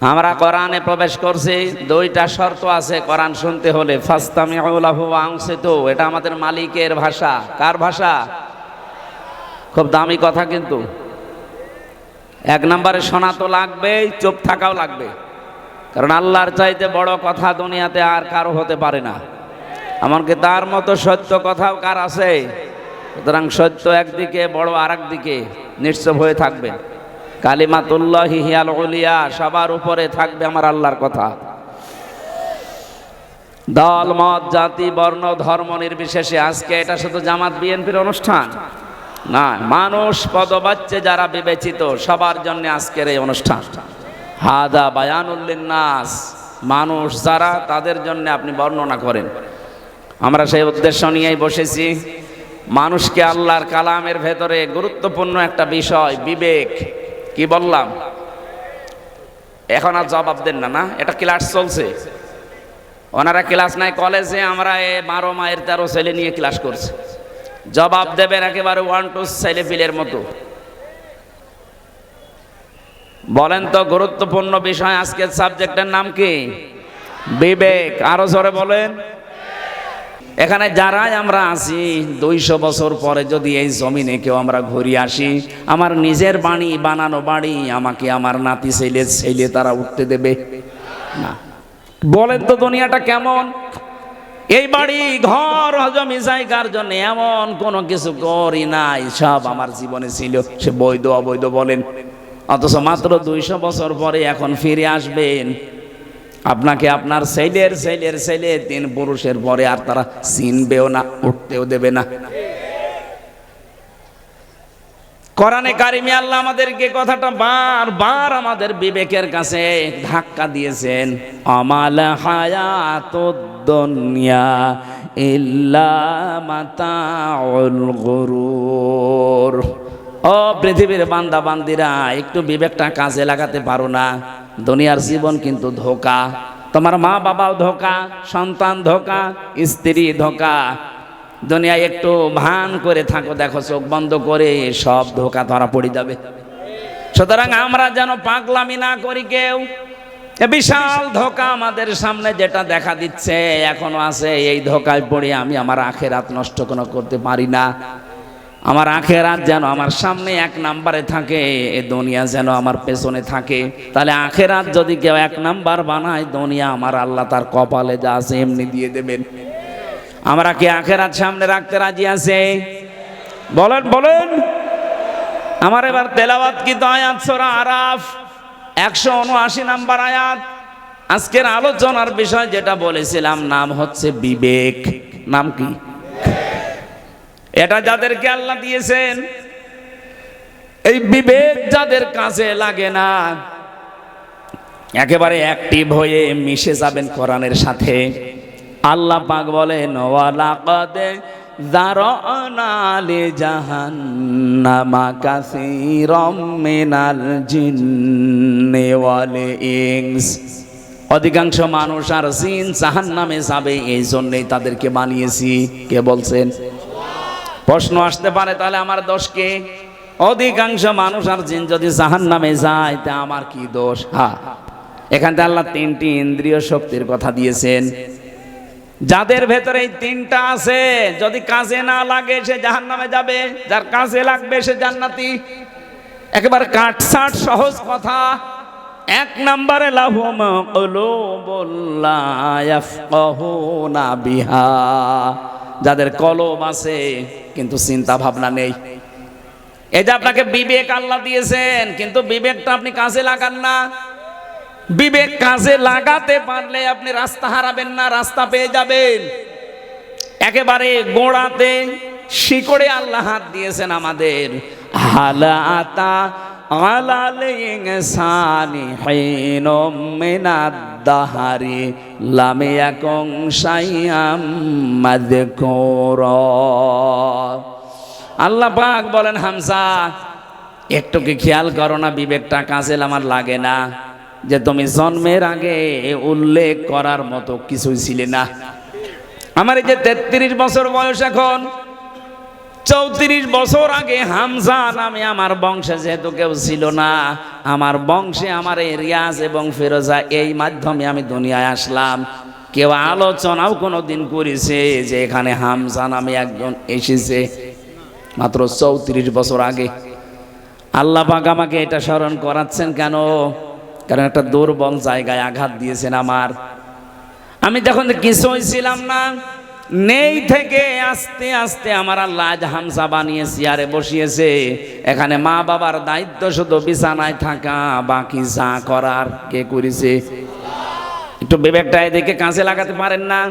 আমরা কোরআনে প্রবেশ করছি, দুইটা শর্ত আছে কোরআন শুনতে হলে। ফাস্তামিউ লাহু ওয়া আনসিতু, এটা আমাদের মালিকের ভাষা। কার ভাষা? খুব দামি কথা কিন্তু। এক নম্বরে শোনা তো লাগবেই, চুপ থাকাও লাগবে, কারণ আল্লাহর চাইতে বড় কথা দুনিয়াতে আর কারো হতে পারে না। এমনকি তার মতো সত্য কথাও কার আছে? সুতরাং সত্য একদিকে, বড় আর একদিকে, নিশ্চয় হয়ে থাকবেন। কালিমাতুল্লাহি হিয়াল উলিয়া, সবার উপরে থাকবে আমার আল্লাহর কথা। দল মত জাতি বর্ণ ধর্ম নির্বিশেষে। আজকে এটা শুধু জামাত বিএনপির অনুষ্ঠান না, মানুষ পদবাচ্চে যারা বিবেচিত সবার জন্য আজকের এই অনুষ্ঠান। হাদা বায়ানুল লিন্নাস, মানুষ যারা, তাদের জন্য আপনি বর্ণনা করেন। আমরা সেই উদ্দেশ্য নিয়েই বসেছি। মানুষকে আল্লাহর কালামের ভেতরে গুরুত্বপূর্ণ একটা বিষয় বিবেক, কি বললাম? এখন আর জবাব দেন না, না এটা ক্লাস চলছে। ওনারা ক্লাস নাই কলেজে, আমরা 12 মায়ের 13 ছেলে নিয়ে ক্লাস করছি। জবাব দেবেন একেবারে 1-2 ছেলে পিলের মতো। বলেন তো, গুরুত্বপূর্ণ বিষয় আজকের সাবজেক্টের নাম কি? বিবেক। আরো জোরে বলেন। এখানে যারাই আমরা আছি, 200 বছর পরে যদি এই জমিনে কেউ আমরা ঘুরে আসি, আমার নিজের বাড়ি, বানানো বাড়ি, আমাকে আমার নাতি ছেলে তারা উঠতে দেবে না। বলেন তো দুনিয়াটা কেমন? এই বাড়ি ঘর জমি জায়গার জন্য এমন কোনো কিছু করি নাই, সব আমার জীবনে ছিল, সে বৈধ অবৈধ বলেন। অথচ মাত্র 200 বছর পরে এখন ফিরে আসবেন, আপনাকে আপনার ছেলের 3 পুরুষের পরে আর তারা চিনবেও না, উঠতেও দেবে না। কোরআনে কারিমে আল্লাহ আমাদেরকে কথাটা বারবার আমাদের বিবেকের কাছে ধাক্কা দিয়েছেন। আমাল হায়াতুদ দুনিয়া ইল্লা মাতাউল গুরুর। ও পৃথিবীর বান্দা বান্দিরা, একটু বিবেকটা কাজে লাগাতে পারো না? দুনিয়ার জীবন কিন্তু ধোঁকা। তোমার মা বাবাও ধোঁকা, সন্তান ধোঁকা, স্ত্রী ধোঁকা। দুনিয়ায় একটু ভান করে থাকো, দেখো চোখ বন্ধ করে সব ধোঁকা ধরা পড়ে যাবে। সুতরাং আমরা যেন পাগলামি না করি কেউ। বিশাল ধোঁকা আমাদের সামনে যেটা দেখা দিচ্ছে এখনো আছে, এই ধোঁকায় পড়ে আমি আমার আখেরাত নষ্ট কোনো করতে পারি না। আমার আখেরাত যেন আমার সামনে 1 নম্বরে থাকে, এই দুনিয়া যেন আমার পেছনে থাকে। তাহলে আখেরাত যদি কেউ 1 নম্বর বানায়, দুনিয়া আমার আল্লাহ তার কপালে যা আছে এমনি দিয়ে দেবেন। আমরা কি আখেরাত সামনে রাখতে রাজি আছে? বলেন বলেন। আমার এবার তেলাওয়াত কি আয়াত সূরা আরাফ 179 নম্বর আয়াত। আজকের আলোচনার বিষয় যেটা বলেছিলাম, নাম হচ্ছে বিবেক। নাম কি? এটা যাদেরকে আল্লাহ দিয়েছেন, এই বিবেক যাদের কাছে লাগে না, একেবারে অ্যাক্টিভ হয়ে মিশে যাবেন কোরআনের সাথে। আল্লাহ পাক বলেন, ওয়ালাকাদ যারানা লিজাহান্নামা কাসীরাম মিনাল জিন্নি ওয়াল ইনস। অধিকাংশ মানুষ আর জিন জাহান্নামে যাবে, এই জন্যই তাদেরকে বানিয়েছি। কে বলছেন? প্রশ্ন আসতে পারে, তাহলে আমার দোষ কি? অধিকাংশ মানুষ আর জিন যদি জাহান্নামে যায়, তা আমার কি দোষ? হ্যাঁ, এখানে আল্লাহ 3টি ইন্দ্রিয় শক্তির কথা দিয়েছেন। যাদের ভেতরে এই 3টা আছে, যদি কাজে না লাগে সে জাহান্নামে যাবে, যার কাজে লাগবে সে জান্নাতি। একেবারে কাটছাট সহজ কথা। 1 নম্বরে লাহুম কুলুবুল লা ইয়াফকাহুনা বিহা, যাদের কলব আছে কিন্তু চিন্তা ভাবনা নেই। এই যে আপনাকে বিবেক আল্লাহ দিয়েছেন, কিন্তু বিবেকটা আপনি কাজে লাগান না। বিবেক কাজে লাগাতে পারলে আপনি রাস্তা হারাবেন না, রাস্তা পেয়ে যাবেন। একেবারে গোড়াতে শিকড়ে আল্লাহ হাত দিয়েছেন আমাদের। হালাতা আলাল ইনসানি হিনুম মিনাদ দাহারি লাম ইয়াকুন শাইআম মাযকুরা। আল্লাহ পাক বলেন, হামজা একটু কি খেয়াল করো না, বিবেকটা কাজে আমার লাগে না, যে তুমি জন্মের আগে উল্লেখ করার মতো কিছুই ছিলে না। আমার এই যে 33 বছর বয়স এখন, 34 বছর আগে হামজা নামে আমার বংশে যেহেতু কেউ ছিল না, আমার বংশে আমার এই রিয়াজ এবং ফিরোজা এই মাধ্যমে আমি দুনিয়ায় আসলাম। কেউ আলোচনাও কোনোদিন করেছে যে এখানে হামজা নামে একজন এসেছে? মাত্র 34 বছর আগে। আল্লাহ পাক আমাকে এটা স্মরণ করাচ্ছেন কেন? কারণ একটা দুর্বল জায়গায় আঘাত দিয়েছেন আমার। আমি যখন কিছুই ছিলাম না, নেই থেকে আস্তে আস্তে আমার আল্লাহ আজ হামজা বানিয়ে চেয়ারে বসিয়েছে। এখানে মা বাবার দায়িত্ব শুধু বিছানায় থাকা, বাকি যা করার কে করেছে? একটু বিবেকটা এদিকে কাছে লাগাতে পারেন না?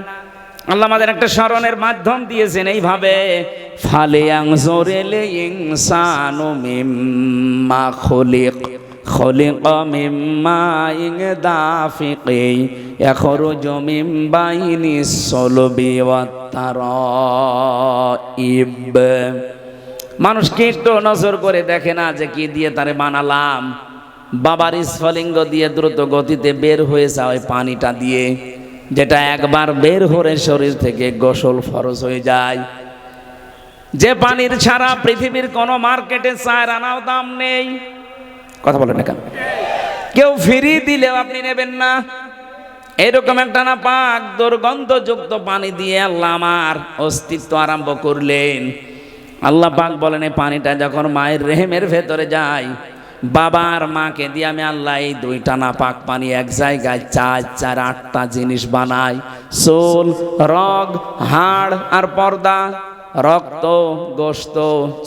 আল্লাহ আমাদের একটা স্মরণের মাধ্যম দিয়েছেন এইভাবে, ফালিয়ানজুরিল ইনসানু মিম্মা খুলিক খুলিকা মিম্মা দাফিকি ইয়াখরুজু মিন বাইনিস সুলবি ওয়াত তারাইব। মানুষকে একটু নজর করে দেখে না যে কি দিয়ে তারে বানালাম? বাবার স্ফলিঙ্গ দিয়ে দ্রুত গতিতে বের হয়ে যাওয়া ওই পানিটা দিয়ে, যেটা একবার বের হয়ে শরীর থেকে গোসল ফরজ হয়ে যায়, যে পানির ছাড়া পৃথিবীর কোনো মার্কেটে 4 আনাও দাম নেই। কথা বলেন না কেন? কেউ ফ্রি দিলেও আপনি নেবেন না। এরকম একটা না পাক দুর্গন্ধযুক্ত পানি দিয়ে আল্লাহ আমার অস্তিত্ব আরম্ভ করলেন। আল্লাহ পাক বলেন এই পানিটা যখন মায়ের রেহেমের ভেতরে যায়, বাবার মাকে দিয়ে আমি আল্লাহ এই 2টা না পাক পানি এক জায়গায় 4 8টা জিনিস বানাই। চুল, রগ, হাড় আর পর্দা, রক্ত, গোশত,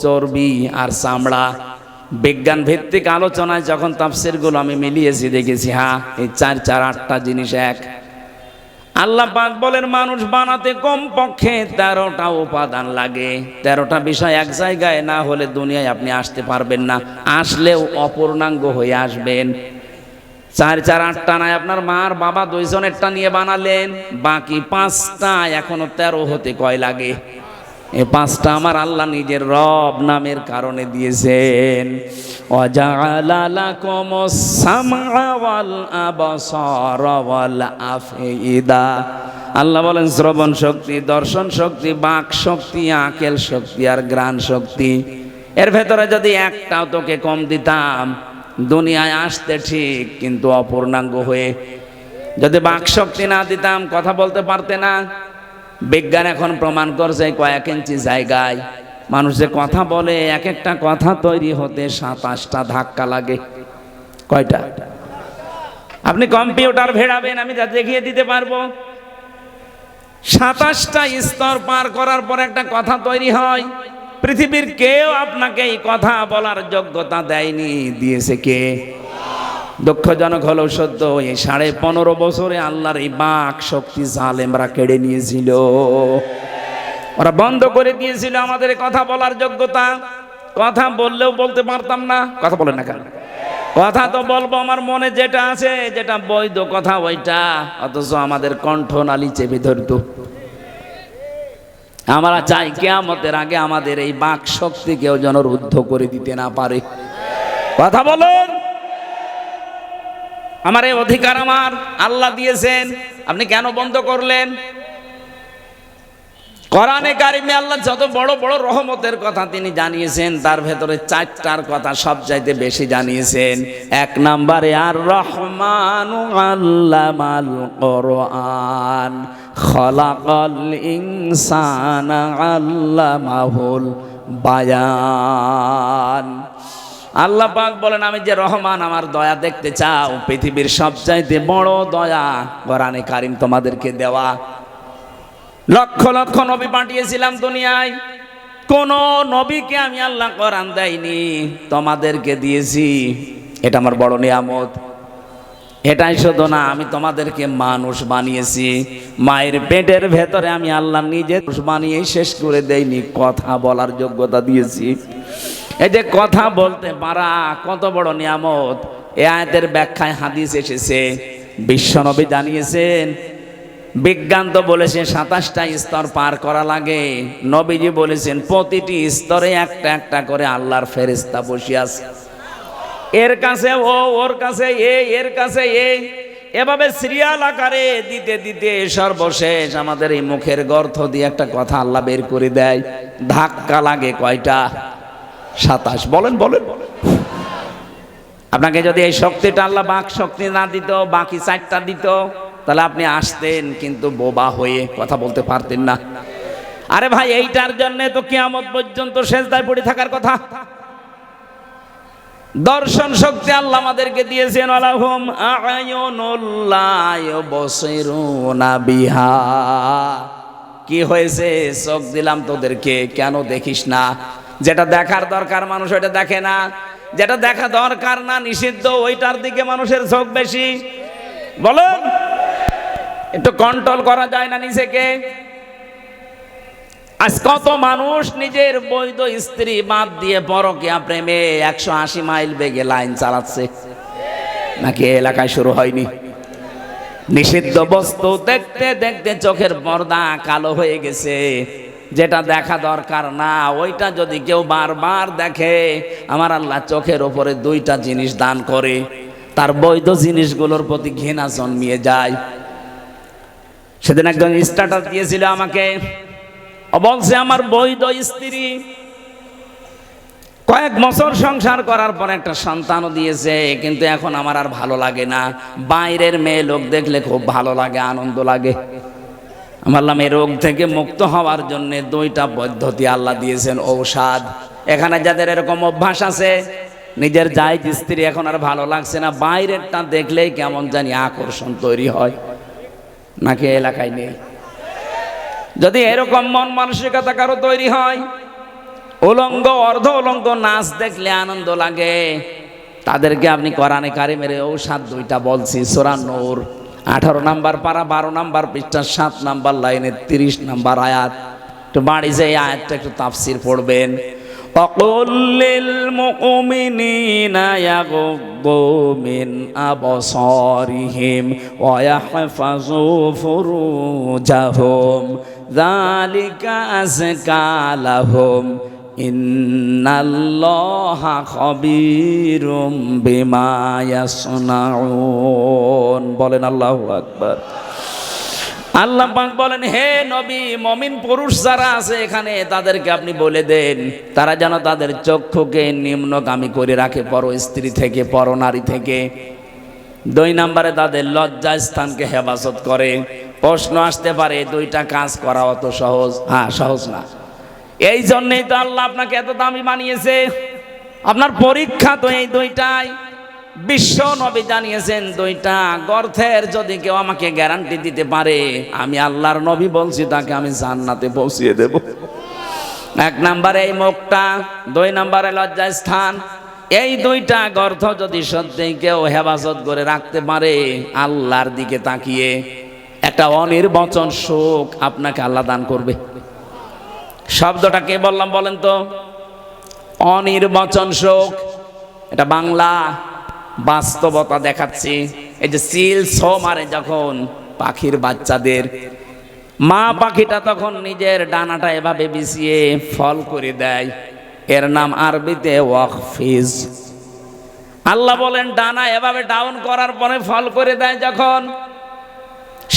চর্বি আর চামড়া। বিজ্ঞান ভিত্তিক আলোচনায় যখন তাফসীরগুলো আমি মিলিয়েছি, দেখেছি হ্যাঁ এই 4 8টা জিনিস এক। আল্লাহ পাক বলেন মানুষ বানাতে কমপক্ষে 13টা উপাদান লাগে। 13টা বিষয় এক জায়গায় না হলে দুনিয়ায় আপনি আসতে পারবেন না, আসলেও অপূর্ণাঙ্গ হয়ে আসবেন। 4 8টা নাই, আপনার মার বাবা 2 জনেরটা নিয়ে বানালেন, বাকি 5টা এখনো 13 হতে কয় লাগে? এই 5টা আমার আল্লাহ নিজের রব নামের কারণে দিয়েছেন। ওয়াজআলা লাকুমুস সামআ ওয়াল আবসারা ওয়াল আফইদা। আল্লাহ বলেন শ্রবণ শক্তি, দর্শন শক্তি, বাক শক্তি, আকেল শক্তি আর ঘ্রাণ শক্তি, এর ভেতরে যদি একটাও তোকে কম দিতাম দুনিয়ায় আসতে ঠিক, কিন্তু অপূর্ণাঙ্গ হয়ে। যদি বাক শক্তি না দিতাম কথা বলতে পারতে না। বিজ্ঞান এখন প্রমাণ করছে কয়েক ইঞ্চি জায়গায় মানুষ যে কথা বলে, এক একটা কথা তৈরি হতে 27টা ধাক্কা লাগে। কয়টা? আপনি কম্পিউটার ভেড়াবেন, আমি যা দেখিয়ে দিতে পারবো। 27টা স্তর পার করার পর একটা কথা তৈরি হয়। পৃথিবীর কেউ আপনাকে এই কথা বলার যোগ্যতা দেয়নি। দিয়েছে কে? দুঃখজনক হলেও সত্য, এই 15.5 বছরে আল্লাহর এই বাক শক্তি জালেমরা কেড়ে নিয়েছিল। ওরা বন্ধ করে দিয়েছিল আমাদের কথা বলার যোগ্যতা। কথা বললেও বলতে পারতাম না। কথা বলেন না কেন? কথা তো বলবো আমার মনে যেটা আছে, যেটা বৈধ কথা ওইটা, অথচ আমাদের কণ্ঠনালী চেপে ধরত। আমরা চাই কিয়ামতের আগে আমাদের এই বাক শক্তি কেউ যেন রুদ্ধ করে দিতে না পারে। কথা বলুন। আমার এই অধিকার আমার আল্লাহ দিয়েছেন, আপনি কেন বন্ধ করলেন? কোরআনে কারিমে আল্লাহ যত বড় বড় রহমতের কথা তিনি জানিয়েছেন, তার ভেতরে 4টার কথা সবচাইতে বেশি জানিয়েছেন। 1 নম্বরে আর রহমানু আল্লামাল কোরআন খলাকাল ইনসানা আল্লামাহুল বায়ান। আল্লাহ পাক বলেন আমি যে রহমান, আমার দয়া দেখতে চাও, পৃথিবীর সবচাইতে বড় দয়া কোরআনে কারিম তোমাদেরকে দেওয়া। লক্ষ লক্ষ নবী পাঠিয়েছিলাম দুনিয়ায়, কোন নবীকে আমি আল্লাহ কোরআন দেয়নি, তোমাদেরকে দিয়েছি। এটা আমার বড় নিয়ামত। এটাই শুধু না, আমি তোমাদেরকে মানুষ বানিয়েছি। মায়ের পেটের ভেতরে আমি আল্লাহ নিজে বানিয়ে শেষ করে দেইনি, কথা বলার যোগ্যতা দিয়েছি। এই যে কথা বলতে পারা কত বড় নিয়ামত। এই আয়াতের ব্যাখ্যায় হাদিস এসেছে, বিশ্বনবী জানিয়েছেন। বিজ্ঞান তো বলেছে 27টা স্তর পার করা লাগে, নবীজি বলেছেন প্রতিটি স্তরে একটা একটা করে আল্লাহর ফেরেশতা বসে আছে। এর কাছে ও, ওর কাছে এ, এর কাছে এ, এভাবে সিরিয়াল আকারে দিতে দিতে সর্বশেষ আমাদের এই মুখের গর্ত দিয়ে একটা কথা আল্লাহ বের করে দেয়। ধাক্কা লাগে কয়টা? 27। বলেন বলেন। আপনাকে যদি এই শক্তিটা আল্লাহ বাক শক্তি না দিত, বাকি 4টা দিত, তাহলে আপনি আসতেন কিন্তু বোবা হয়ে কথা বলতে পারতেন না। আরে ভাই, এইটার জন্য তো কিয়ামত পর্যন্ত সেজদায় পড়ে থাকার কথা। দর্শন শক্তি আল্লাহ আমাদেরকে দিয়েছেন। আলাহুম আ'য়ুনুল্লাহ ইউবসিরুনা বিহা। কি হয়েছে? চোখ দিলাম তোদেরকে, কেন দেখিস না? যেটা দেখার দরকার মানুষ ওইটা দেখে না, যেটা দেখা দরকার না নিষিদ্ধ ওইটার দিকে মানুষের চোখ বেশি। বলুন, একটু কন্ট্রোল করা যায় না নিজেকে? আজ কত মানুষ নিজের বৈধ স্ত্রী বাদ দিয়ে পরকীয়া প্রেমে 180 মাইল বেগে লাইন চালাচ্ছে, নাকি এলাকায় শুরু হয়নি? নিষিদ্ধ বস্তু দেখতে দেখতে চোখের পর্দা কালো হয়ে গেছে। যেটা দেখা দরকার না ওইটা যদি কেউ বারবার দেখে, আমার আল্লাহ চোখের ওপরে 2টা জিনিস দান করে, তার বৈধ জিনিসগুলোর প্রতি ঘৃণা জন্মিয়ে যায়। সেদিন একজন স্ট্যাটাস দিয়েছিল আমাকে, বলছে আমার বৈধ স্ত্রী কয়েক বছর সংসার করার পর একটা সন্তানও দিয়েছে, কিন্তু এখন আমার আর ভালো লাগে না। বাইরের মেয়ে লোক দেখলে খুব ভালো লাগে, আনন্দ লাগে। আমার এই রোগ থেকে মুক্ত হওয়ার জন্য 2টা পদ্ধতি আল্লাহ দিয়েছেন, ঔষধ। এখানে যাদের এরকম অভ্যাস আছে, নিজের জায়েজ স্ত্রী এখন আর ভালো লাগছে না, বাইরেরটা দেখলেই কেমন জানি আকর্ষণ তৈরি হয়, নাকি এলাকায় নেই? যদি এরকম মন মানসিকতা কারো তৈরি হয়, উলঙ্গ অর্ধ উলঙ্গ নাচ দেখলে আনন্দ লাগে, তাদেরকে আপনি কোরআনে কারিমের ঔষধ 2টা বলছি। সূরা নূর 18 নম্বর পারা 12 নম্বর পৃষ্ঠা 7 নম্বর লাইনে 30 নম্বর আয়াত। একটু বাড়ি যে এই আয়াতটা একটু তাফসীর পড়বেন। وَقُلْ لِلْمُؤْمِنِينَ يَغُضُّوا مِنْ أَبْصَارِهِمْ وَيَحْفَظُوا فُرُوجَهُمْ ذَلِكَ أَزْكَى لَهُمْ ইন্নাল্লাহা খাবীরুম বিমা ইয়াসনাউন। বলেন আল্লাহু আকবার। আল্লাহ পাক বলেন, হে নবী, মুমিন পুরুষ যারা আছে এখানে তাদেরকে আপনি বলে দেন, তারা যেন তাদের চক্ষুকে নিম্নগামী করে রাখে পর স্ত্রী থেকে, পর নারী থেকে। 2 নম্বরে তাদের লজ্জা স্থানকে হেফাজত করে। প্রশ্ন আসতে পারে 2টা কাজ করা অত সহজ? হ্যাঁ, সহজ না। এই জন্যই তো আল্লাহ আপনাকে এত দামি বানিয়েছে। আপনার পরীক্ষা তো এই 2টাই। বিশ্ব নবী জানিয়েছেন 2টা গর্তের যদি কেউ আমাকে গ্যারান্টি দিতে পারে, আমি আল্লাহর নবী বলছি তাকে আমি জান্নাতে পৌঁছিয়ে দেব। 1 নম্বরে এই মুখটা, 2 নম্বরে লজ্জা স্থান। এই 2টা গর্ত যদি সত্যি কেউ হেফাজত করে রাখতে পারে, আল্লাহর দিকে তাকিয়ে একটা অনির্বচন সুখ আপনাকে আল্লাহ দান করবে। শব্দটা কে বললাম বলেন তো? অনির্বচন সুখ। এটা বাংলা, বাস্তবতা দেখাচ্ছি। এই যে চিল ছো মারে যখন পাখির বাচ্চাদের, মা পাখিটা তখন নিজের ডানাটা এভাবে বিছিয়ে ফল করে দেয়, এর নাম আরবিতে ওয়াকফিজ। আল্লাহ বলেন ডানা এভাবে ডাউন করার পরে ফল করে দেয়, যখন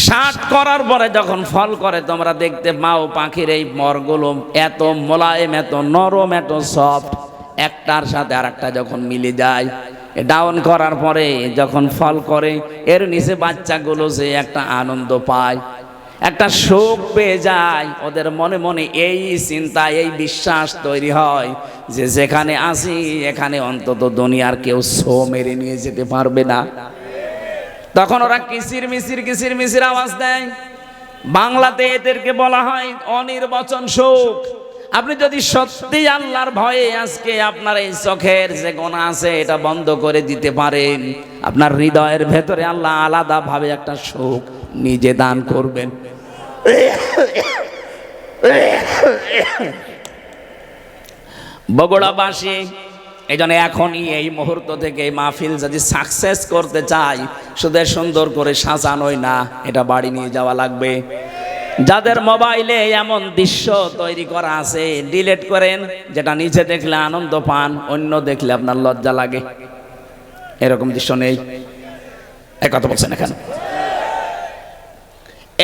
60 করার পরে যখন ফল করে, তোমরা দেখতে পাও পাখির এই মরগুলো এত মোলায়েম, এত নরম, এত সফট, একটার সাথে আরেকটা যখন মিলে যায়, ডাউন করার পরে যখন ফল করে, এর নিচে বাচ্চাগুলো যে একটা আনন্দ পায়, একটা সুখ পেয়ে যায়, ওদের মনে মনে এই চিন্তা, এই বিশ্বাস তৈরি হয় যে যেখানে আসি এখানে অন্তত দুনিয়ার কেউ ছো মেরে নিয়ে যেতে পারবে না। তখন ওরা কিচির মিচির আওয়াজ দেয়। বাংলাতে এদেরকে বলা হয় অনির্বচন সুখ। আপনি যদি সত্যি আল্লাহর ভয়ে আজকে আপনার এই চোখের যে গোনা আছে এটা বন্ধ করে দিতে পারেন, আপনার হৃদয়ের ভেতরে আল্লাহ আলাদা ভাবে একটা সুখ নিজে দান করবেন। বগুড়াবাসী এই জন্য এখনই এই মুহূর্ত থেকে মাহফিল যদি সাকসেস করতে চাই, শুধু সুন্দর করে সাজানোই না, এটা বাড়ি নিয়ে যাওয়া লাগবে। যাদের মোবাইলে এমন দৃশ্য তৈরি করা আছে, ডিলিট করেন। যেটা নিচে দেখলে আনন্দ পান, অন্য দেখলে আপনার লজ্জা লাগে, এরকম দৃশ্য নেই। এই কথা বলছেন এখানে।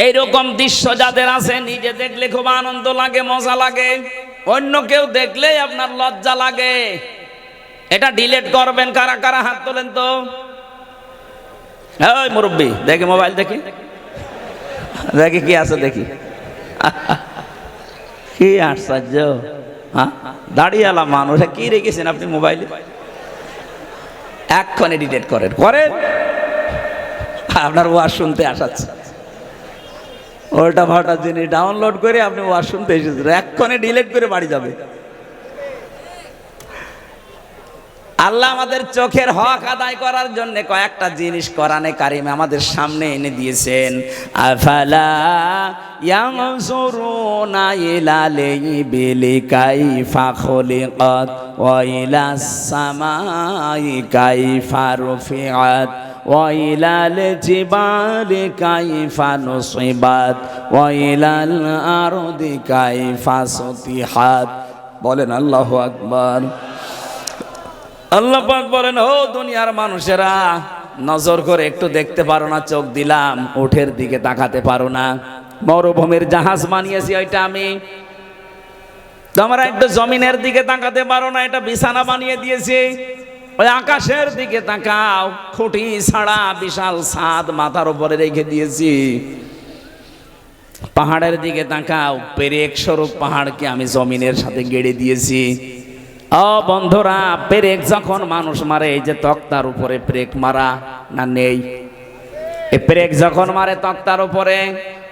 এইরকম দৃশ্য যাদের আছে নিজে দেখলে খুব আনন্দ লাগে, মজা লাগে, অন্য কেউ দেখলেই আপনার লজ্জা লাগে। এটা ডিলিট করবেন কারা কারা হাত তোলেন তো। ওই মুরব্বী দেখি মোবাইল, দেখি দেখি কি আছে, দেখি কি আশ্চর্য। হ্যাঁ, দাঁড়িয়েলা মানুষ কি রেখেছেন আপনি মোবাইলে? এক্ষণে ডিলিট করেন, করেন। আপনার ওয়াজ শুনতে আসাচ্ছে, ওল্টা ফাল্টা জিনিস ডাউনলোড করে আপনি ওয়াজ শুনতে এসেছেন, এক্ষণে ডিলিট করে বাড়ি যাবে। আল্লাহ আমাদের চোখের হক আদায় করার জন্য কয়েকটা জিনিস কোরআনে কারিমে আমাদের সামনে এনে দিয়েছেন। আফালা ইয়ানজুরুনা ইলাল ইবিলি কাইফা খুলিকাত ওয়া ইলাস সামাই কাইফা রুফিআত ওয়া ইলাল জিবালি কাইফা নুসিবাত ওয়া ইলাল আরদি কাইফা সুতিহাত। বলেন আল্লাহু আকবার। আল্লাহ পাক বলেন, ও দুনিয়ার মানুষেরা, নজর করে একটু দেখতে পারো না? চোখ দিলাম, উঠের দিকে তাকাতে পারো না? মরুভূমির জাহাজ বানিয়েছি ওইটা আমি। তোমরা একটু জমিনের দিকে তাকাতে পারো না? এটা বিছানা বানিয়ে দিয়েছি। ওই আকাশের দিকে তাকাও, খুঁটি ছাড়া বিশাল ছাদ মাথার উপরে রেখে দিয়েছি। পাহাড়ের দিকে তাকাও, পেরেক স্বরূপ পাহাড়কে আমি জমিনের সাথে গেড়ে দিয়েছি। ও বন্ধুরা, পেরেক যখন মানুষ মারে, এই যে তক্তার উপরে পেরেক মারা না নেই? এই পেরেক যখন মারে তক্তার উপরে,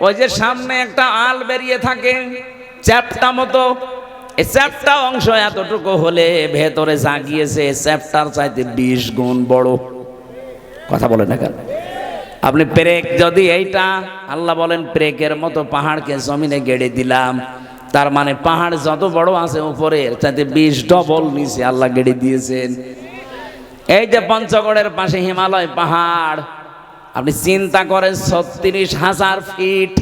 ওই যে সামনে একটা আল বেরিয়ে থাকে চ্যাপটা মতো, এই চ্যাপটা অংশ এতটুকু হলে ভেতরে যা গিয়েছে চ্যাপটার চাইতে 20 গুণ বড়। কথা বলে না কেন? আপনি পেরেক যদি এইটা, আল্লাহ বলেন পেরেকের মতো পাহাড়কে জমিনে গেড়ে দিলাম, তার মানে পাহাড় যত বড় আছে উপরে চাইতে 20 ডবল নিচে আল্লাহ গেড়ে দিয়েছেন। এই যে পঞ্চগড়ের পাশে হিমালয় পাহাড়, আপনি চিন্তা করেন 36,000 ফিট,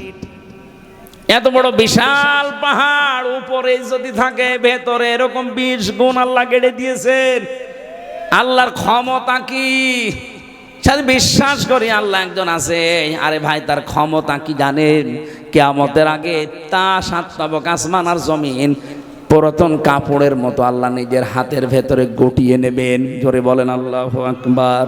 এত বড় বিশাল পাহাড় উপরে যদি থাকে, ভেতরে এরকম 20 গুণ আল্লাহ গেড়ে দিয়েছেন। আল্লাহর ক্ষমতা কি! সাথে বিশ্বাস করি আল্লাহ একজন আছে। আরে ভাই, তার ক্ষমতা কি জানেন? কিয়ামতের আগে তা 7 তবক আসমান আর জমিন পুরাতন কাপড়ের মতো আল্লাহ নিজের হাতের ভেতরে গুটিয়ে নেবেন। জোরে বলেন আল্লাহু আকবার।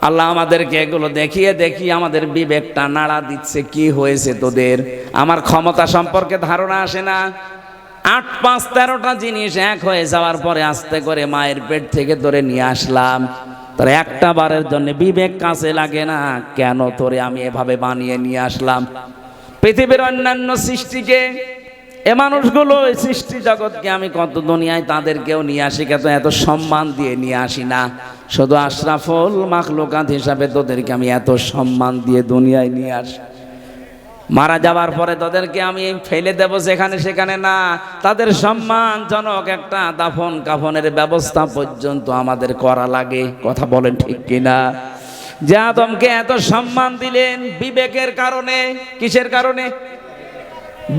আল্লাহ আমাদেরকে এগুলো দেখিয়ে দেখিয়ে আমাদের বিবেকটা নাড়া দিচ্ছে। কি হয়েছে তোদের? আমার ক্ষমতা সম্পর্কে ধারণা আসে না? 8, 5, 13টা জিনিস এক হয়ে যাওয়ার পরে আস্তে করে মায়ের পেট থেকে ধরে নিয়ে আসলাম, তোর একটা বারের জন্য বিবেক কাছে লাগে না? কেন তোরে আমি এভাবে বানিয়ে নিয়ে আসলাম? পৃথিবীর অন্যান্য সৃষ্টিকে, এ মানুষগুলো, এই সৃষ্টি জগৎকে আমি কত দুনিয়ায় তাদেরকেও নিয়ে আসি, কিন্তু এত সম্মান দিয়ে নিয়ে আসি না। শুধু আশরাফুল মাখলুকাত হিসাবে তোদেরকে আমি এত সম্মান দিয়ে দুনিয়ায় নিয়ে আসি। মারা যাবার পরে তাদেরকে আমি ফেলে দেব যেখানে সেখানে না, তাদের সম্মানজনক একটা দাফন কাফনের ব্যবস্থা পর্যন্ত আমাদের করা লাগে। কথা বলেন ঠিক কিনা? যে আদমকে এত সম্মান দিলেন বিবেকের কারণে। কিসের কারণে?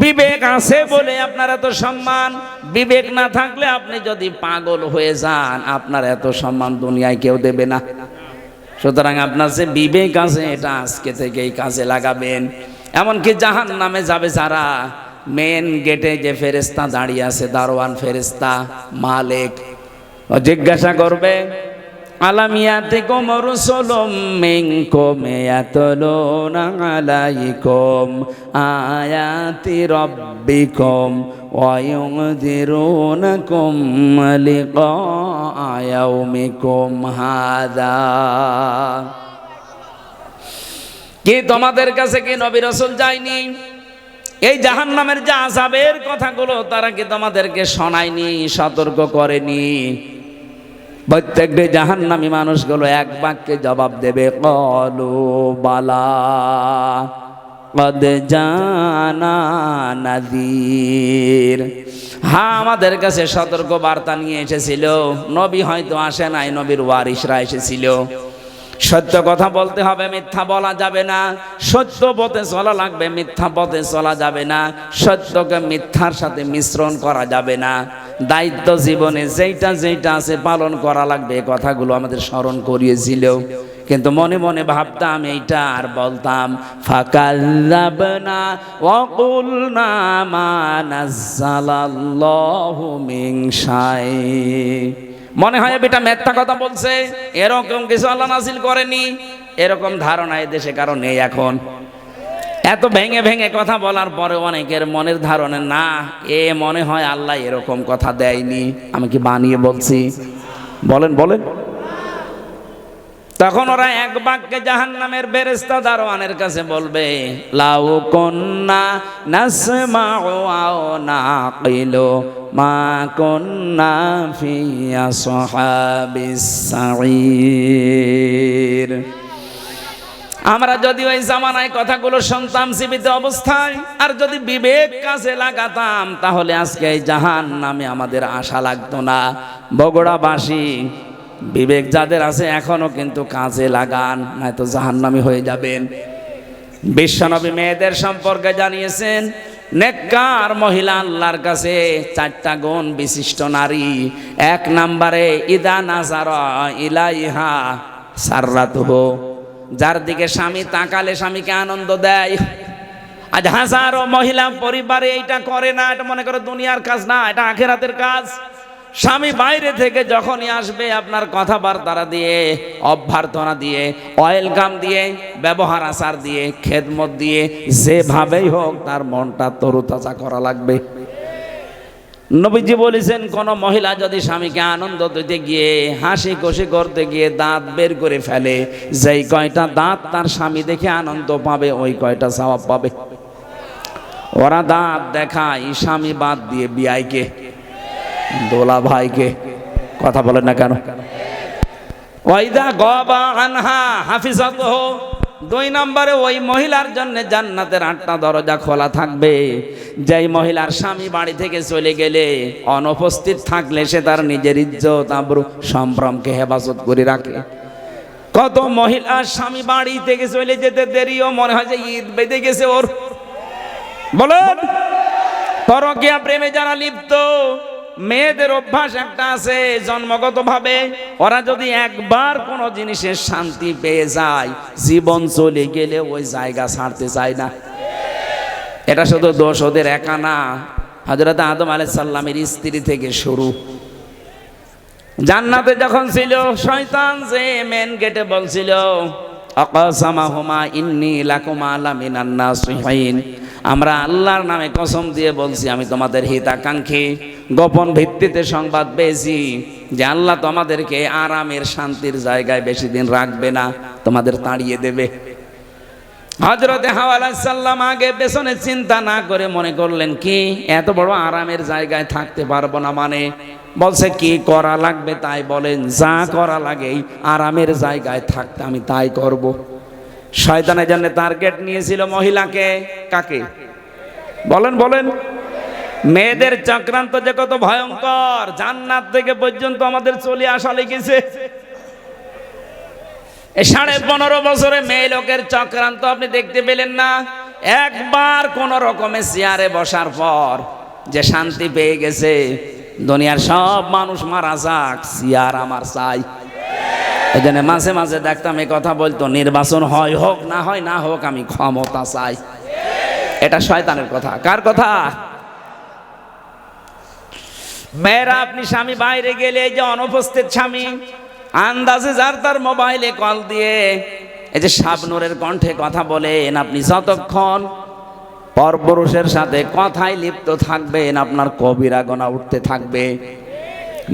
বিবেক আছে বলে আপনার এত সম্মান। বিবেক না থাকলে আপনি যদি পাগল হয়ে যান, আপনার এত সম্মান দুনিয়ায় কেউ দেবে না। সুতরাং আপনার যে বিবেক আছে, এটা আজকে থেকেই কাজে লাগাবেন। এমনকি জাহান্নামে যাবে যারা, মেন গেটে যে ফেরেশতা দাঁড়িয়ে আছে, দারোয়ান ফেরেশতা মালিক, ও জিজ্ঞাসা করবে, আলাম ইয়াতিকুম রাসূলুম মিনকুম ইয়াতলুনা আলাইকুম আয়াতি রাব্বিকুম ওয়া ইউনযিরুনাকুম লিকা ইয়াউমিকুম হাযা। কি তোমাদের কাছে কি নবী রাসূল যায়নি? এই জাহান্নামের যে আযাবের কথাগুলো তারা কি তোমাদেরকে শোনায়নি, সতর্ক করেনি? প্রত্যেকটি জাহান্নামী মানুষগুলো এক বাক্যে জবাব দেবে, ক্বালু বালা ক্বাদ জানা নাযীর। হ্যাঁ, আমাদের কাছে সতর্ক বার্তা নিয়ে এসেছিল। নবী হয়তো আসে নাই, নবীর ওয়ারিসরা এসেছিল। সত্য কথা বলতে হবে, মিথ্যা বলা যাবে না। সত্য পথে চলা লাগবে, মিথ্যা পথে চলা যাবে না। সত্যকে মিথ্যার সাথে মিশ্রণ করা যাবে না। দায়িত্ব জীবনে যেইটা যেইটা আছে পালন করা লাগবে, কথাগুলো আমাদের স্মরণ করিয়েছিল। কিন্তু মনে মনে ভাবতাম এইটা আর বলতাম ফাকাল্লাবনা ওয়া কুলনা মা নাযালাল্লাহু মিন শাই। মনে হয় বেটা মিথ্যা কথা বলছে, এরকম কিছু আল্লাহ নাযিল করেনি, এরকম ধারণা এই দেশে কারো নেই। এখন এত ভেঙে ভেঙে কথা বলার পরে অনেকের মনের ধারণা না, এ মনে হয় আল্লাহ এরকম কথা দেয়নি, আমি কি বানিয়ে বলছি? বলেন বলেন। তখন ওরা এক বাক্যে জাহান্নামের বেরেশতা দারোয়ানের কাছে বলবে, লাউ কুন্না নাসমাউ আও নাকিলু মা কুন্না ফি আসহাবিস সাঈর। আমরা যদি ওই জামানায় কথাগুলো শুনতাম জীবিত অবস্থায়, আর যদি বিবেক কাজে লাগাতাম, তাহলে আজকে এই জাহান্নামে আমাদের আশা লাগতো না। বগুড়াবাসী বিবেক যাদের আছে এখনো কিন্তু কাজে লাগান, নয়তো জাহান্নামী হয়ে যাবেন। বিশ্বনবী মেয়েদের সম্পর্কে জানিয়েছেন, নেককার মহিলা আল্লাহর কাছে 4টা গুণ বিশিষ্ট নারী। 1 নম্বরে ইদা নাজারা ইলাইহা সাররাতুহু, যার দিকে স্বামী তাকালে স্বামীকে আনন্দ দেয়। আজ হাজারো মহিলা পরিবারে এইটা করে না, এটা মনে করে দুনিয়ার কাজ না, এটা আখিরাতের কাজ। স্বামী বাইরে থেকে যখনই আসবে আপনার কথাবার্তা দিয়ে, অভ্যর্থনা দিয়ে, ওয়েলকাম দিয়ে, ব্যবহার আচার দিয়ে, খেদমত দিয়ে, যেভাবেই হোক তার মনটা তরুতাজা করা লাগবে। নবীজি বলেছেন, কোন মহিলা যদি স্বামীকে আনন্দ দিতে গিয়ে, হাসি খুশি করতে গিয়ে দাঁত বের করে ফেলে, যেই কয়টা দাঁত তার স্বামী দেখে আনন্দ পাবে ওই কয়টা সওয়াব পাবে। ওরা দাঁত দেখায় স্বামী বাদ দিয়ে বিয়াইকে, দোলা ভাইকে। কথা বলেন না কেন? ওয়াইদা গাবা আনহা হাফিজাতুহু, 2 নম্বরে ওই মহিলার জন্য জান্নাতের 8টা দরজা খোলা থাকবে। যেই মহিলার স্বামী বাড়ি থেকে চলে গেলে, অনুপস্থিত থাকলে সে তার নিজের ইজ্জত আবরু সম্ভ্রমকে হেফাজত করে রাখে। কত মহিলা স্বামী বাড়ি থেকে চলে যেতে দেরিও মনে হয় যে ঈদ বেঁধে গেছে ওর। বলেন, পরকীয়া প্রেমে যারা লিপ্ত, মেয়েদের অভ্যাস একটা আছে জন্মগতভাবে, ওরা যদি একবার কোনো জিনিসের শান্তি পেয়ে যায়, জীবন চলে গেলে ওই জায়গা ছাড়তে চায় না। এটা শুধু দোষ ওদের একা না, হযরত আদম আলাইহিস সালামের স্ত্রী থেকে শুরু। জান্নাতে যখন ছিল, শয়তান যে মেন গেটে বলছিল, আকাসামাহুমা ইন্নী লাকুমা লামিনান নাসিহিন, আমরা আল্লাহর নামে কসম দিয়ে বলছি আমি তোমাদের হিতাকাঙ্ক্ষী। গোপন ভিত্তিতে সংবাদ পেয়েছি যে আল্লাহ তোমাদেরকে আরামের শান্তির জায়গায় বেশি দিন রাখবে না, তোমাদের তাড়িয়ে দেবে। হযরতে হাওয়া আলাইহিস সালাম আগে পেছনে চিন্তা না করে মনে করলেন, কি এত বড় আরামের জায়গায় থাকতে পারবো না, মানে বলছে কি করা লাগবে তাই বলেন, যা করা লাগে আরামের জায়গায় থাকতে আমি তাই করব। শয়তানের জন্য টার্গেট নিয়েছিল মহিলাকে। কাকে? বলেন বলেন। মেয়েদের চক্রান্ত যে কত ভয়ঙ্কর, জান্নাত থেকে পর্যন্ত আমাদের চলে আসা লেগেছে। 15.5 বছরে মেয়ে লোকের চক্রান্ত আপনি দেখতে পেলেন না। একবার কোন রকমে চেয়ারে বসার পর যে শান্তি পেয়ে গেছে, দুনিয়ার সব মানুষ মারা যাক, চেয়ার আমার চাই। এই জন্য মাঝে মাঝে দেখতাম এই কথা বলতো, নির্বাচন হয় হোক না হয় না হোক আমি ক্ষমতা চাই। এটা শয়তানের কথা। কার কথা? মেয়েরা, আপনি স্বামী বাইরে গেলে, এই যে অনুপস্থিত স্বামী, আন্দাজে যার তার মোবাইলে কল দিয়ে এই যে শাবনূরের কণ্ঠে কথা বলেন, আপনি যতক্ষণ পরপুরুষের সাথে কথায় লিপ্ত থাকবেন আপনার কবিরা গুনাহ উঠতে থাকবে।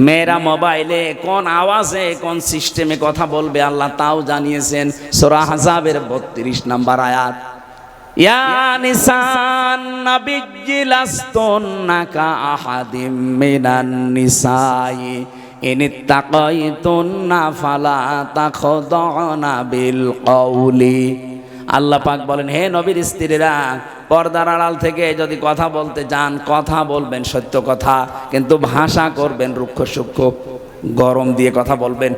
মেয়েরা মোবাইলে কোন আওয়াজে কোন সিস্টেমে কথা বলবে আল্লাহ তাও জানিয়েছেন। সূরা আহজাবের 32 নম্বর আয়াত, ইয়া নিসান নাবিয়্যি লাস্তুন্না কা আহাদিম মিনান নিসাই ইনিত্তাকাইতুন্না ফালা তাখদাউনা বিল কওলি। আল্লাহ পাক বলেন, হে নবীর স্ত্রীরা, পর্দার আড়াল থেকে যদি কথা বলতে যান, কথা বলবেন সত্য কথা, কিন্তু ভাষা করবেন রুক্ষ সূক্ষ্ম, গরম দিয়ে কথা বলবেন।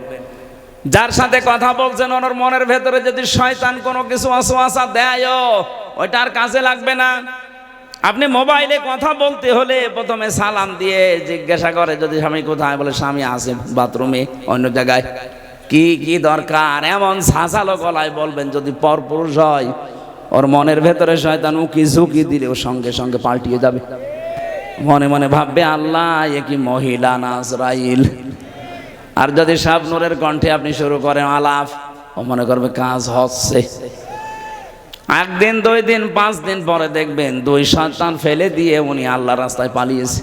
যার সাথে কথা বলছেন ওনার মনের ভেতরে যদি শয়তান কোনো কিছু ওয়াসওয়াসা দেয়, ওইটার কাজে লাগবে না। আপনি মোবাইলে কথা বলতে হলে প্রথমে সালাম দিয়ে জিজ্ঞাসা করে যদি স্বামী কোথায়, বলে স্বামী আছে বাথরুমে অন্য জায়গায়। কি কি দরকার এমন ঝাঁঝালো গলায় বলবেন, যদি পরপুরুষ হয় ওর মনের ভেতরে শয়তান উকি ঝুঁকি দিলেও সঙ্গে সঙ্গে পাল্টিয়ে যাবে। মনে মনে ভাববে আল্লাহ এ কি মহিলা না আজরাইল। আর যদি শাবনূরের কণ্ঠে আপনি শুরু করেন আলাপ, ও মনে করবে কাজ হচ্ছে। একদিন, 2 দিন, 5 দিন পরে দেখবেন 2 সন্তান ফেলে দিয়ে উনি আল্লাহ রাস্তায় পালিয়েছে।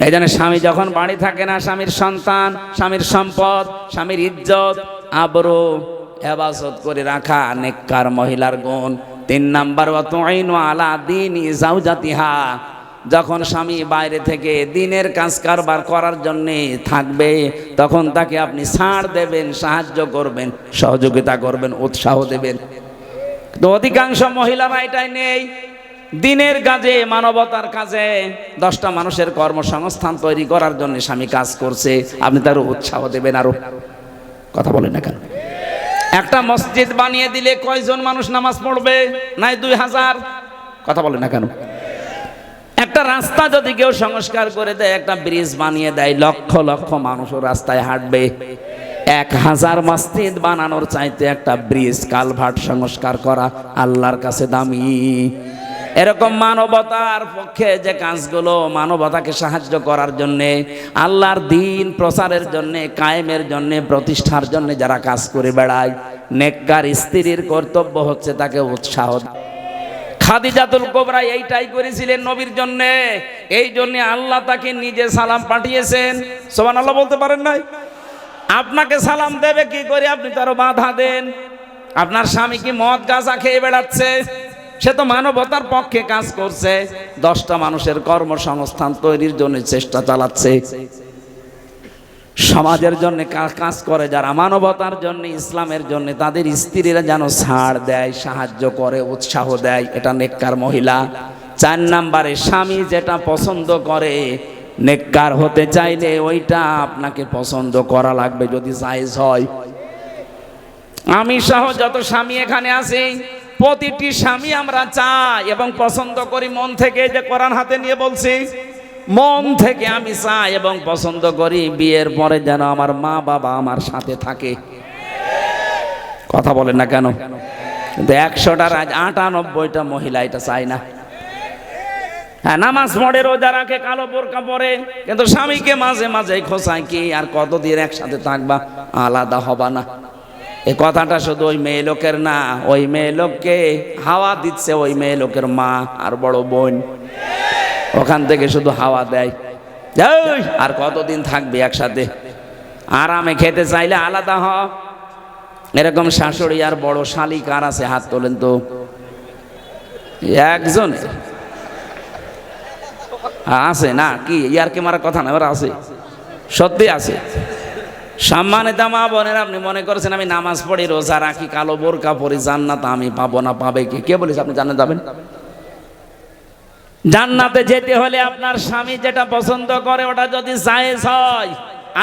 এই জন্য স্বামী যখন বাড়ি থাকে না, স্বামীর সন্তান, স্বামীর সম্পদ, স্বামীর ইজ্জত, আবরু হেফাজত করে রাখা নেককার মহিলার গুণ। 3 নাম্বার, ওয়াতুইনু আলা দীনি যাওজাতিহা। যখন স্বামী বাইরে থেকে দিনের কাজ কারবার করার জন্য থাকবে, তখন তাকে আপনি ছাড় দেবেন, সাহায্য করবেন, সহযোগিতা করবেন, উৎসাহ দেবেন। তো অধিকাংশ মহিলারা এটাই নেই। দিনের কাজে, মানবতার কাজে, 10টা মানুষের কর্মসংস্থান তৈরি করার জন্য স্বামী কাজ করছে, আপনি তার উৎসাহ দেবেন। আরো কথা বলেন না কেন? একটা মসজিদ বানিয়ে দিলে কয়জন মানুষ নামাজ পড়বে? নাই 2000। কথা বলেন না কেন? একটা রাস্তা যদি কেউ সংস্কার করে দেয়, একটা ব্রিজ বানিয়ে দেয়, লক্ষ লক্ষ মানুষ রাস্তায় হাঁটবে। 1000 মসজিদ বানানোর চাইতে একটা ব্রিজ, কালভার্ট সংস্কার করা আল্লাহর কাছে দামি। এরকম মানবতার পক্ষে যে কাজগুলো, মানবতাকে সাহায্য করার জন্যে, আল্লাহর দ্বীন প্রচারের জন্যে, কায়েমের জন্যে, প্রতিষ্ঠার জন্যে যারা কাজ করে বেড়ায়, নেককার স্ত্রীর কর্তব্য হচ্ছে তাকে উৎসাহ। খাদিজাতুল কুবরা এইটাই করেছিলেন নবীর জন্য। এই জন্য আল্লাহ তাকে নিজে সালাম পাঠিয়েছেন। সুবহানাল্লাহ বলতে পারেন নাই? আপনাকে সালাম দেবে কি করে? আপনি তারও বাধা দেন। আপনার স্বামী কি মদ গাঁজা খেয়ে বেড়াচ্ছে? সে তো মানবতার পক্ষে কাজ করছে, 10টা মানুষের কর্মসংস্থান তৈরির জন্য চেষ্টা চালাচ্ছে। সমাজের জন্য কাজ করে যারা, মানবতার জন্য, ইসলামের জন্য, তাদের স্ত্রীরা যেন ছাড় দেয়, সাহায্য করে, উৎসাহ দেয়। এটা নেককার মহিলা। 4 নাম্বারে, স্বামী যেটা পছন্দ করে, নেককার হতে চাইলে ওইটা আপনাকে পছন্দ করা লাগবে যদি জায়েজ হয়। আমি সহ যত স্বামী এখানে আছি, প্রতিটি স্বামী আমরা চাই এবং পছন্দ করি মন থেকে। যে কোরআন হাতে নিয়ে বলছি, মন থেকে আমি চাই এবং পছন্দ করি বিয়ের পরে যেন আমার মা বাবা আমার সাথে থাকে। কথা বলেন না কেন? কিন্তু 100টার আজ 98টা মহিলা এটা চায় না। হ্যাঁ, নামাজ পড়ে, রোজা রাখে, কালো বোরকা পরে, কিন্তু স্বামীকে মাঝে মাঝে খোঁচায় কি আর কতদিন একসাথে থাকবা, আলাদা হবা না। এই কথাটা শুধু ওই মেয়ে লোকের না, ওই মেয়ে লোককে হাওয়া দিচ্ছে ওই মেয়ে লোকের মা আর বড় বোন। ওখান থেকে শুধু হাওয়া দেয়, আর কতদিন থাকবে একসাথে? আরামে খেতে চাইলে আলাদা হ। এরকম শাশুড়ি আর বড় শালি কার আছে? হাত তোলেন তো। একজন আছে না? কি ইয়ার কি মারা কথা না, ওরা আছে, সত্যি আছে। সম্মানিত মা বোনের, আপনি মনে করছেন আমি নামাজ পড়ি, রোজা রাখি, কালো বোরকা পরি, জান্নাত আমি পাবো না? পাবে কি? কে বলেছে আপনি জান্নাত যাবেন? জান্নাতে যেতে হলে আপনার স্বামী যেটা পছন্দ করে ওটা যদি জায়েজ হয়,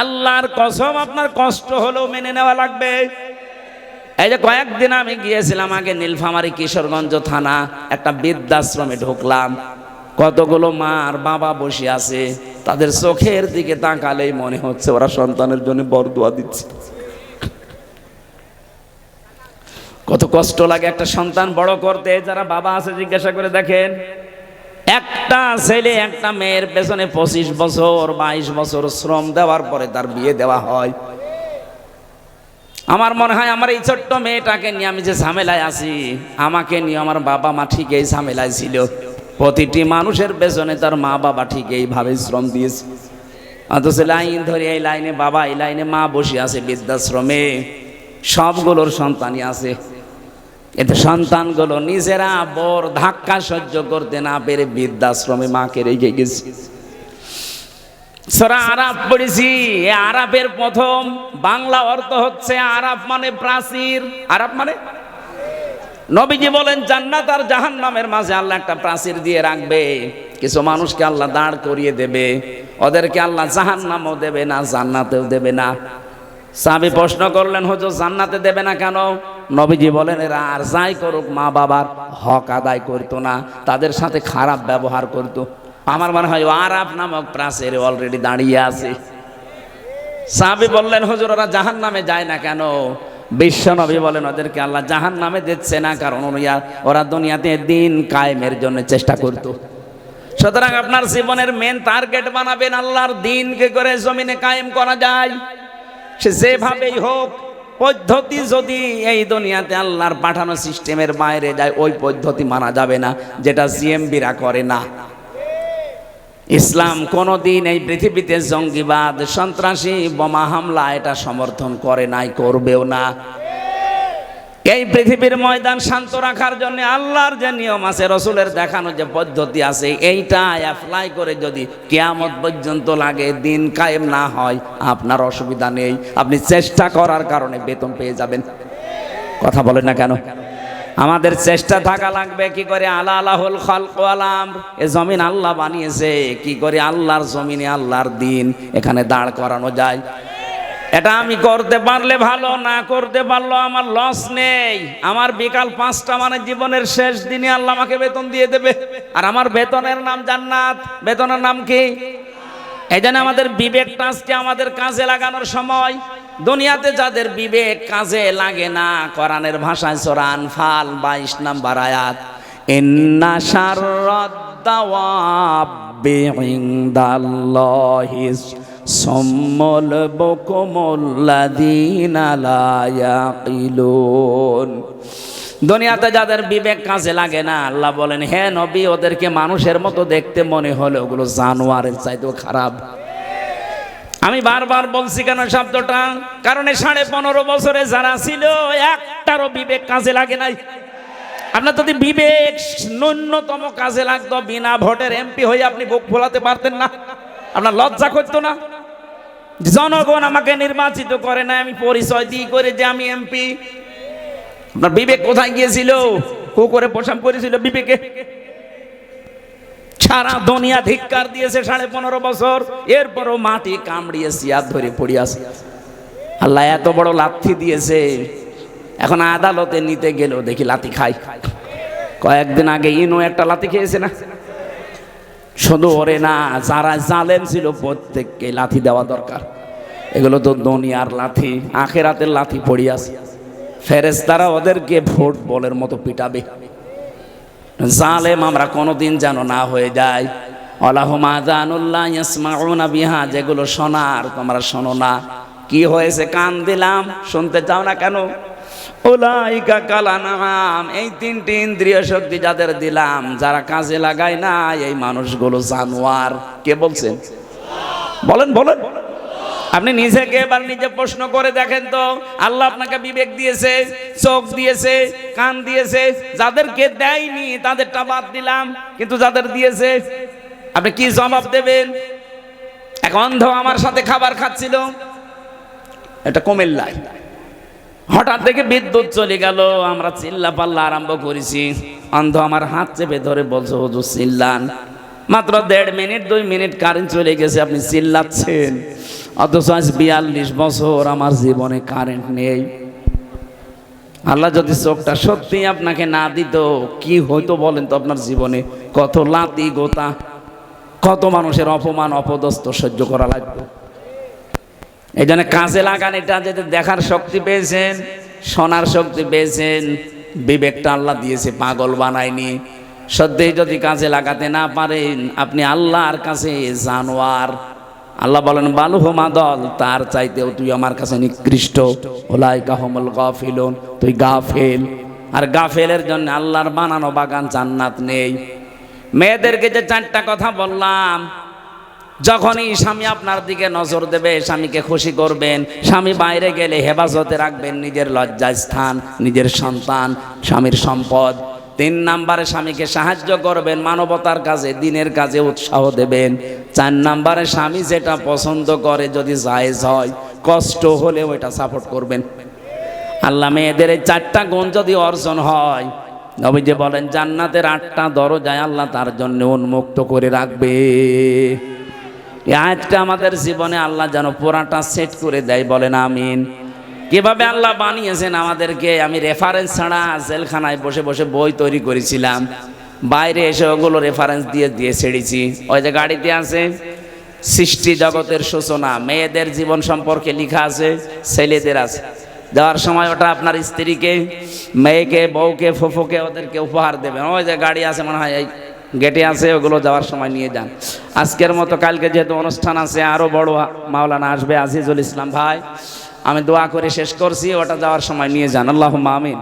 আল্লাহর কসম আপনার কষ্ট হলেও মেনে নেওয়া লাগবে। এই যে কয়েকদিন আমি গিয়েছিলাম আগে নীলফামারী কিশোরগঞ্জ থানা, একটা বৃদ্ধাশ্রমে ঢুকলাম। কতগুলো মা আর বাবা বসে আছে, তাদের চোখের দিকে তাকালেই মনে হচ্ছে ওরা সন্তানের জন্য বরদোয়া দিচ্ছে। কত কষ্ট লাগে একটা সন্তান বড় করতে। যারা বাবা আছে জিজ্ঞাসা করে দেখেন, একটা ছেলে একটা মেয়ের পেছনে 25 বছর 22 বছর শ্রম দেওয়ার পরে তার বিয়ে দেওয়া হয়। আমার মনে হয় আমার এই ছোট্ট মেয়েটাকে নিয়ে আমি যে ঝামেলায় আছি, আমাকে নিয়ে আমার বাবা মা ঠিক এই ঝামেলায় ছিল। প্রতিটি মানুষের পেছনে তার মা বাবা ঠিক এইভাবে শ্রম দিয়েছে, অথচ লাইন ধরে এই লাইনে বাবা, এই লাইনে মা বসে আছে বৃদ্ধাশ্রমে। সবগুলোর সন্তানই আছে, এতে সন্তানগুলো নিজেরা বড় ধাক্কা সহ্য করতে না পেরে বৃদ্ধাশ্রমে মাকে রেখে গেছে। সূরা আরাফ পড়েছি। আরাফের প্রথম বাংলা অর্থ হচ্ছে আরাফ মানে প্রাচীর। আরাফ মানে, নবীজি বলেন জান্নাত আর জাহান্নামের মাঝে আল্লাহ একটা প্রাচীর দিয়ে রাখবে। কিছু মানুষকে আল্লাহ দাঁড় করিয়ে দেবে, ওদেরকে আল্লাহ জাহান্নামও দেবে না, জান্নাতেও দেবে না। সাহাবী প্রশ্ন করলেন, হুজুর জান্নাতে দেবে না কেন? নবীজি বলেন এরা আর যাই করুক মা বাবার হক আদায় করতো না, তাদের সাথে খারাপ ব্যবহার করতো। আমার মনে হয় আরাফ নামক প্রাচীর অলরেডি দাঁড়িয়ে আছে। সাহাবী বললেন, হুজুর ওরা জাহান্নামে যায় না কেন? বিশ্বনবী বলেন, ওদেরকে আল্লাহ জাহান্নামে দিচ্ছে না, কারণ ওরা দুনিয়াতে দিন কায়েমের জন্য চেষ্টা করত। সুতরাং আপনার জীবনের মেন টার্গেট বানাবেন আল্লাহর দিনকে করে জমিনে কায়েম করা যায়, সে যেভাবেই হোক। পদ্ধতি যদি এই দুনিয়াতে আল্লাহর পাঠানো সিস্টেমের বাইরে যায়, ওই পদ্ধতি মানা যাবে না, যেটা জিএমবিরা করে না। ইসলাম কোনোদিন এই পৃথিবীতে জঙ্গিবাদ, সন্ত্রাসী, বোমা হামলা এটা সমর্থন করে নাই, করবেও না। এই পৃথিবীর ময়দান শান্ত রাখার জন্য আল্লাহর যে নিয়ম আছে, রসুলের দেখানো যে পদ্ধতি আছে, এইটা অ্যাপ্লাই করে যদি কিয়ামত পর্যন্ত লাগে দিন কায়েম না হয়, আপনার অসুবিধা নেই, আপনি চেষ্টা করার কারণে বেতন পেয়ে যাবেন। কথা বলেন না কেন? আমাদের চেষ্টা থাকা লাগবে। কি করে আলা আলাহুল খালক ওয়াল আমর, এই জমিন আল্লাহ বানিয়েছে, কি করে আল্লাহর জমিনে আল্লাহর দিন এখানে দাঁড় করানো যায়। এটা আমি করতে পারলে ভালো, না করতে পারলেও আমার লস নেই। আমার বিকাল 5টা মানে জীবনের শেষ দিনে আল্লাহ আমাকে বেতন দিয়ে দেবে, আর আমার বেতনের নাম জান্নাত। বেতনের নাম কি? এই জন্য আমাদের বিবেকটা আজকে আমাদের কাজে লাগানোর সময়। দুনিয়াতে যাদের বিবেক কাজে লাগে না, কোরআনের ভাষায় সূরা আনফাল 22 নম্বর আয়াত, ইন্না শাররাদ দাওয়াবি ইনদাল্লাহিস সুম্মুল বুকুমুল লাযীনা লা ইয়াকিলুন। দুনিয়াতে যাদের বিবেক কাজে লাগে না, আল্লাহ বলেন, হে নবী, ওদেরকে মানুষের মতো দেখতে মনে হলে ওগুলো জানোয়ারের চাইতেও খারাপ। আমি বারবার বলছি কেন শব্দটা, কারণ 15.5 বছরে যারা ছিল একটারও বিবেক কাজে লাগে নাই। আপনার যদি বিবেক ন্যূনতম কাজে লাগতো, বিনা ভোটের এমপি হয়ে আপনি বুক ফোলাতে পারতেন না? আপনার লজ্জা করতো না? জনগণ আমাকে নির্বাচিত করে না, আমি পরিচয় দিই করে যে আমি এমপি। আপনার বিবেক কোথায় গিয়েছিল? কুকুরে পোশাক করেছিল বিবেকে? সারা দুনিয়া ধিক্কার দিয়েছে 15.5 বছর, এরপরও মাটি কামড়িয়ে সিয়াদ ধরে পড়ে আছে। আল্লাহ এত বড় লাথি দিয়েছে, এখন আদালতে নিতে গেলেও দেখি লাথি খাই। কয়েকদিন আগে ইনো একটা লাথি খেয়েছে না? শুধু ওরে না, যারা জালেম ছিল প্রত্যেককে লাথি দেওয়া দরকার। এগুলো তো দুনিয়ার লাথি, আখেরাতের লাথি পড়ে আছে। ফেরেশতারা ওদেরকে ফুটবলের মতো পিটাবে। জালেম আমরা কোনোদিন যেন না হয়ে যায়। আল্লাহুম্মা আযানুল্লাহ ইয়াসমাউনা বিহা, যেগুলো শোনার তোমরা শোনো না। কি হয়েছে? কান দিলাম, শুনতে চাও না কেন? উলাইকা কালানাম, এই 3টি ইন্দ্রিয় শক্তি যাদের দিলাম, যারা কাজে লাগায় না, এই মানুষগুলো জানোয়ার। কে বলছেন? বলেন বলেন। আপনি নিজেকে এবার নিজে প্রশ্ন করে দেখেন তো, আল্লাহ আপনাকে বিবেক দিয়েছে, চোখ দিয়েছে, কান দিয়েছে, যাদেরকে দেয়নি তাদেরটা বাদ দিলাম, কিন্তু যাদের দিয়েছে আপনি কি জবাব দেবেন? এক অন্ধ আমার সাথে খাবার খাচ্ছিল, এটা কুমিল্লায়। হঠাৎ থেকে বিদ্যুৎ চলে গেল, আমরা চিল্লা পাল্লা আরম্ভ করেছি। অন্ধ আমার হাত চেপে ধরে বলছে, হুজুর চিল্লান। মাত্র 1.5 মিনিট 2 মিনিট কারেন্ট চলে গেছে, আপনি চিল্লাচ্ছেন। অথচ আজ 42 বছর আমার জীবনে কারেন্ট নেই। আল্লাহ যদি চোখটা সত্যি আপনাকে না দিত, কি হইতো বলেন তো? আপনার জীবনে কত লাতি গোতা, কত মানুষের অপমান অপদস্থ সহ্য করা লাগবে। এই জন্য কাজে লাগান। এটা যদি দেখার শক্তি পেয়েছেন, শোনার শক্তি পেয়েছেন, বিবেকটা আল্লাহ দিয়েছে, পাগল বানায়নি। সত্যি যদি কাজে লাগাতে না পারেন, আপনি আল্লাহর কাছে জানোয়ার। আল্লাহ বলেন, বালুহুমা দল, তার চাইতেও তুই আমার কাছে নিকৃষ্ট। উলাইকা হুমুল গাফিলুন, তুই গাফেল। আর গাফেলের জন্য আল্লাহর বানানো বাগান জান্নাত নেই। মেয়েদেরকে যে 4টা কথা বললাম, যখনই স্বামী আপনার দিকে নজর দেবে, স্বামীকে খুশি করবেন। স্বামী বাইরে গেলে হেফাজতে রাখবেন নিজের লজ্জাস্থান, নিজের সন্তান, স্বামীর সম্পদ। 3 নম্বরে স্বামীকে সাহায্য করবেন, মানবতার কাজে, দিনের কাজে উৎসাহ দেবেন। 4 নম্বরে স্বামী যেটা পছন্দ করে যদি জায়েজ হয়, কষ্ট হলে ওইটা সাপোর্ট করবেন। আল্লাহ মেয়েদের এই 4টা গুণ যদি অর্জন হয়, নবীজি বলেন জান্নাতের 8টা দরজায় আল্লাহ তার জন্য উন্মুক্ত করে রাখবে। আজটা আমাদের জীবনে আল্লাহ যেন পুরাটা সেট করে দেয়, বলেন আমিন। কিভাবে আল্লাহ বানিয়েছেন আমাদেরকে, আমি রেফারেন্স ছাড়া জেলখানায় বসে বসে বই তৈরি করেছিলাম। বাইরে এসে ওগুলো রেফারেন্স দিয়ে দিয়ে ছেড়েছি। ওই যে গাড়িতে আছে, সৃষ্টি জগতের সূচনা। মেয়েদের জীবন সম্পর্কে লেখা আছে, ছেলেদের আছে। দেওয়ার সময় ওটা আপনার স্ত্রীকে, মেয়েকে, বউকে, ফুফুকে ওদেরকে উপহার দেবেন। ওই যে গাড়ি আছে মনে হয় এই গেটে আছে, ওগুলো যাওয়ার সময় নিয়ে যান। আজকের মতো কালকে যেহেতু অনুষ্ঠান আছে, আরও বড় মাওলানা আসবে, আজিজুল ইসলাম ভাই, আমি দোয়া করে শেষ করছি, ওটা যাওয়ার সময় নিয়ে যান। আল্লাহুম্মা আমিন।